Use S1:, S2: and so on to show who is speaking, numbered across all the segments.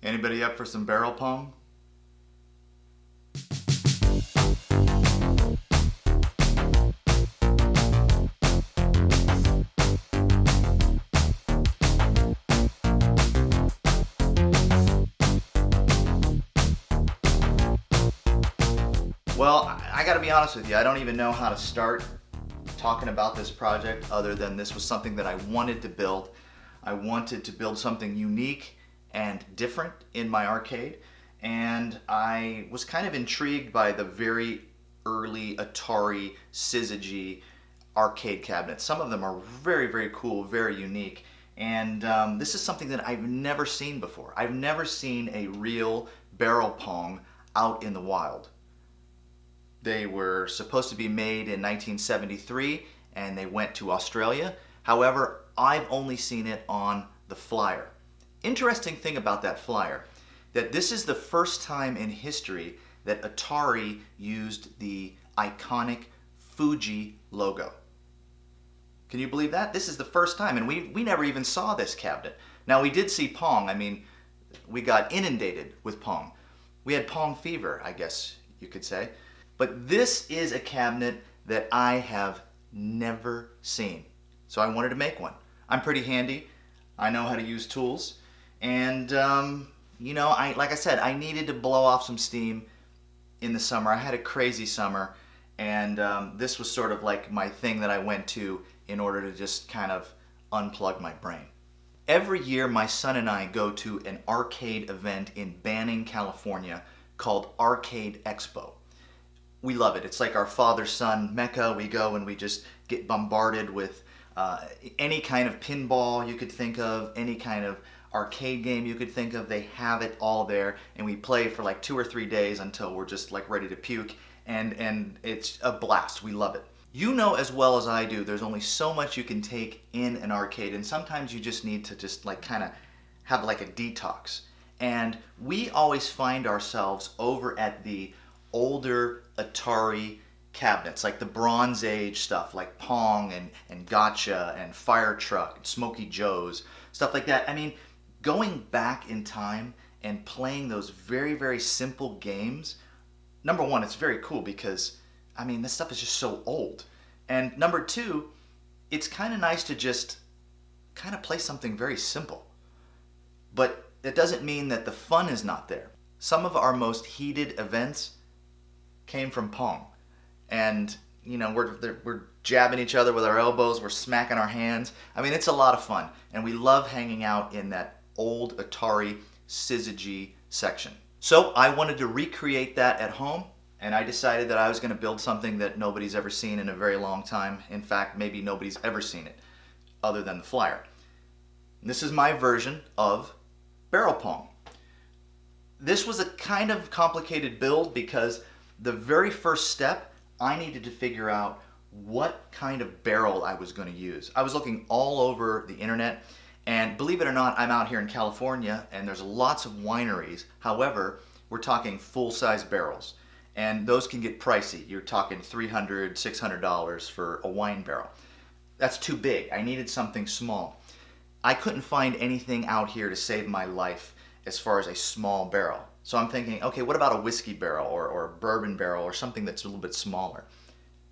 S1: Anybody up for some barrel pong? Well, I gotta be honest with you, I don't even know how to start talking about this project other than this was something that I wanted to build. I wanted to build something unique and different in my arcade, and I was kind of intrigued by the very early Atari syzygy arcade cabinets. Some of them are very, very cool, very unique, and this is something that I've never seen before. I've never seen a real barrel pong out in the wild. They were supposed to be made in 1973 and they went to Australia. However, I've only seen it on the flyer. Interesting thing about that flyer, that this is the first time in history that Atari used the iconic Fuji logo. Can you believe that? This is the first time, and we never even saw this cabinet. Now, we did see Pong. I mean, we got inundated with Pong. We had Pong fever, I guess you could say. But this is a cabinet that I have never seen. So I wanted to make one. I'm pretty handy. I know how to use tools. And, like I said, I needed to blow off some steam in the summer. I had a crazy summer. And this was sort of like my thing that I went to in order to just kind of unplug my brain. Every year, my son and I go to an arcade event in Banning, California called Arcade Expo. We love it. It's like our father-son mecca. We go and we just get bombarded with any kind of pinball you could think of, any kind of arcade game you could think of. They have it all there, and we play for like 2 or 3 days until we're just like ready to puke, and it's a blast. We love it. You know as well as I do, there's only so much you can take in an arcade, and sometimes you just need to just like kind of have like a detox. And we always find ourselves over at the older Atari cabinets, like the Bronze Age stuff, like Pong and Gotcha and Fire Truck and Smokey Joe's, stuff like that. I mean, going back in time and playing those very, very simple games, number one, it's very cool because, I mean, this stuff is just so old. And number two, it's kind of nice to just kind of play something very simple. But it doesn't mean that the fun is not there. Some of our most heated events came from Pong. And, we're jabbing each other with our elbows, we're smacking our hands. I mean, it's a lot of fun. And we love hanging out in that old Atari syzygy section. So I wanted to recreate that at home, and I decided that I was going to build something that nobody's ever seen in a very long time. In fact, maybe nobody's ever seen it, other than the flyer. This is my version of Barrel Pong. This was a kind of complicated build because the very first step, I needed to figure out what kind of barrel I was going to use. I was looking all over the internet, and believe it or not, I'm out here in California, and there's lots of wineries. However, we're talking full-size barrels, and those can get pricey. You're talking $300, $600 for a wine barrel. That's too big. I needed something small. I couldn't find anything out here to save my life as far as a small barrel. So I'm thinking, okay, what about a whiskey barrel or a bourbon barrel or something that's a little bit smaller?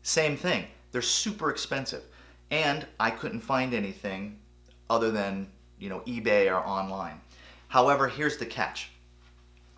S1: Same thing. They're super expensive. And I couldn't find anything other than, eBay or online. However, here's the catch.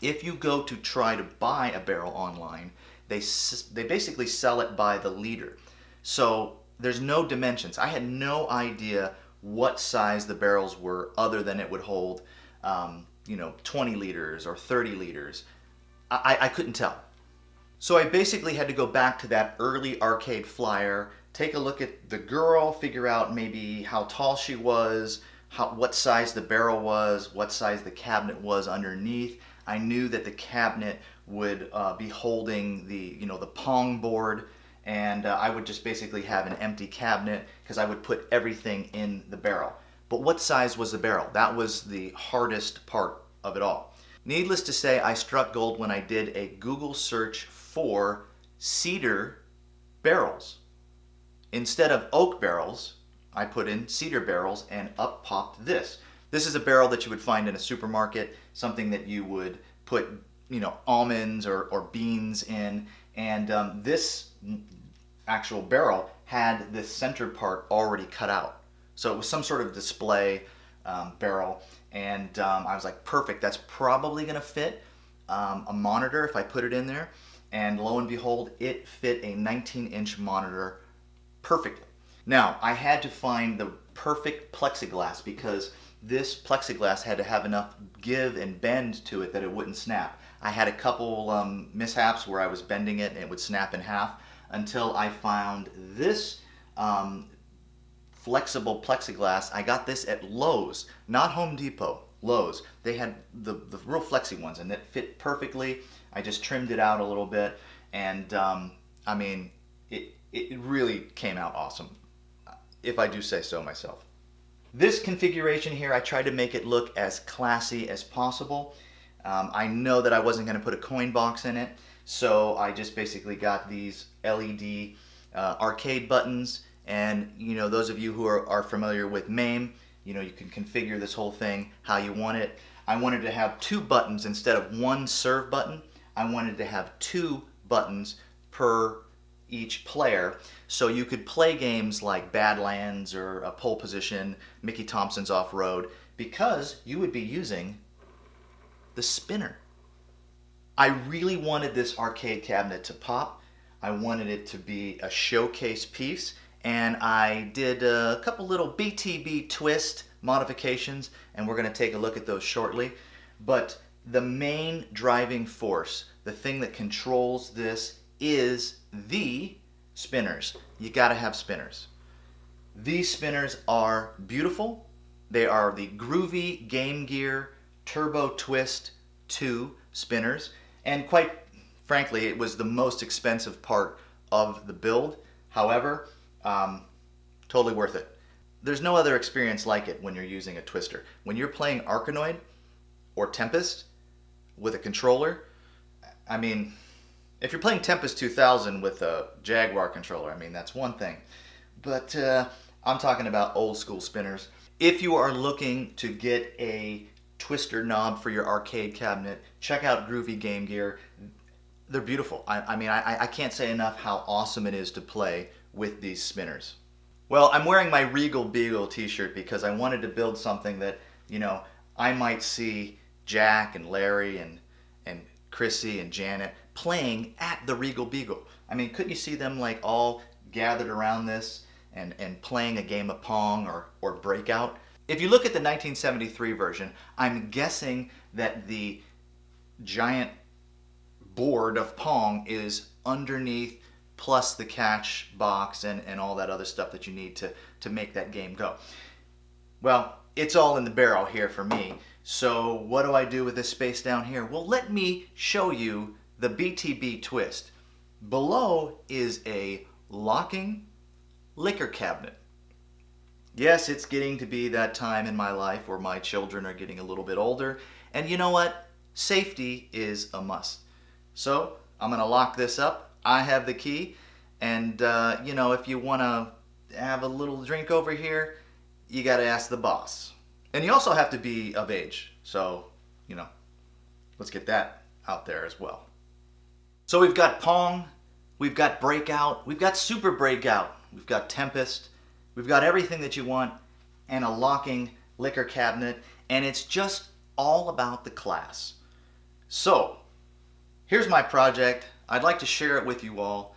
S1: If you go to try to buy a barrel online, they basically sell it by the liter. So there's no dimensions. I had no idea what size the barrels were other than it would hold 20 liters or 30 liters. I couldn't tell. So I basically had to go back to that early arcade flyer, take a look at the girl, figure out maybe how tall she was, what size the barrel was, what size the cabinet was underneath. I knew that the cabinet would be holding the Pong board, and I would just basically have an empty cabinet because I would put everything in the barrel. But what size was the barrel? That was the hardest part of it all. Needless to say, I struck gold when I did a Google search for cedar barrels. Instead of oak barrels, I put in cedar barrels and up popped this. This is a barrel that you would find in a supermarket, something that you would put, almonds or beans in. And this actual barrel had this center part already cut out. So it was some sort of display barrel. And I was like, perfect, that's probably going to fit a monitor if I put it in there. And lo and behold, it fit a 19-inch monitor perfectly. Now, I had to find the perfect plexiglass because this plexiglass had to have enough give and bend to it that it wouldn't snap. I had a couple mishaps where I was bending it and it would snap in half until I found this flexible plexiglass. I got this at Lowe's, not Home Depot, Lowe's. They had the real flexy ones and it fit perfectly. I just trimmed it out a little bit and I mean, it really came out awesome, if I do say so myself. This configuration here, I tried to make it look as classy as possible. I know that I wasn't going to put a coin box in it, so I just basically got these LED arcade buttons. And those of you who are familiar with MAME, you can configure this whole thing how you want it. I wanted to have 2 buttons instead of 1 serve button. I wanted to have 2 buttons per each player, so you could play games like Badlands or a Pole Position, Mickey Thompson's Off-Road, because you would be using the spinner. I really wanted this arcade cabinet to pop. I wanted it to be a showcase piece, and I did a couple little BTB twist modifications, and we're going to take a look at those shortly. But the main driving force, the thing that controls this, is the spinners. You gotta have spinners. These spinners are beautiful. They are the Groovy Game Gear Turbo Twist 2 spinners, and quite frankly, it was the most expensive part of the build. However, totally worth it. There's no other experience like it when you're using a twister. When you're playing Arkanoid or Tempest with a controller, I mean, if you're playing Tempest 2000 with a Jaguar controller, I mean, that's one thing. But I'm talking about old school spinners. If you are looking to get a twister knob for your arcade cabinet, check out Groovy Game Gear. They're beautiful. I can't say enough how awesome it is to play with these spinners. Well, I'm wearing my Regal Beagle t-shirt because I wanted to build something that, I might see Jack and Larry and Chrissy and Janet playing at the Regal Beagle. I mean, couldn't you see them like all gathered around this and playing a game of Pong or Breakout? If you look at the 1973 version, I'm guessing that the giant board of Pong is underneath, plus the catch box and all that other stuff that you need to make that game go. Well, it's all in the barrel here for me. So what do I do with this space down here? Well, let me show you the BTB twist. Below is a locking liquor cabinet. Yes, it's getting to be that time in my life where my children are getting a little bit older, and you know what? Safety is a must. So I'm going to lock this up. I have the key, and if you want to have a little drink over here, you got to ask the boss. And you also have to be of age, so let's get that out there as well. So we've got Pong, we've got Breakout, we've got Super Breakout, we've got Tempest, we've got everything that you want, and a locking liquor cabinet, and it's just all about the class. So here's my project. I'd like to share it with you all.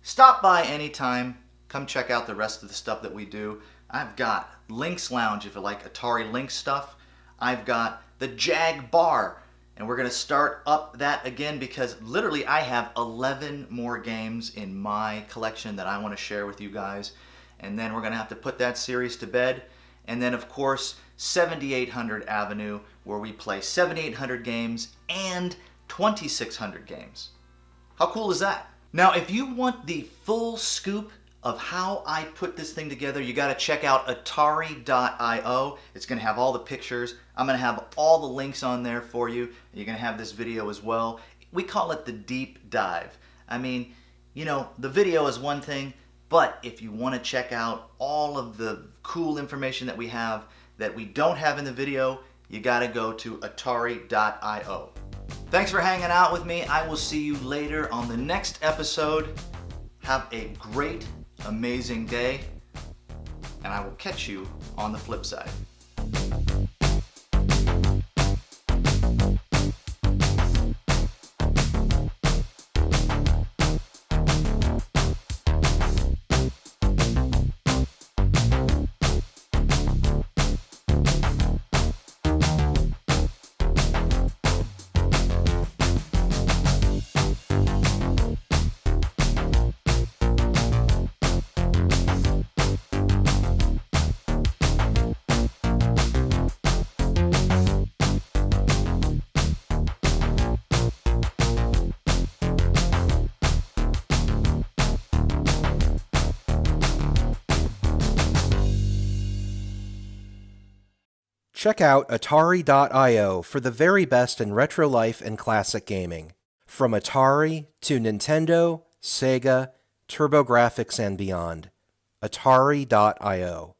S1: Stop by anytime. Come check out the rest of the stuff that we do. I've got Lynx Lounge if you like Atari Lynx stuff. I've got the Jag Bar, and we're going to start up that again because literally I have 11 more games in my collection that I want to share with you guys. And then we're going to have to put that series to bed. And then of course 7800 Avenue, where we play 7800 games and 2600 games. How cool is that? Now if you want the full scoop of how I put this thing together, you got to check out Atari.io. It's going to have all the pictures. I'm going to have all the links on there for you. You're going to have this video as well. We call it the deep dive. I mean, the video is one thing, but if you want to check out all of the cool information that we have, that we don't have in the video, you gotta go to atari.io. Thanks for hanging out with me. I will see you later on the next episode. Have a great, amazing day, and I will catch you on the flip side.
S2: Check out Atari.io for the very best in retro life and classic gaming. From Atari to Nintendo, Sega, TurboGrafx, and beyond. Atari.io.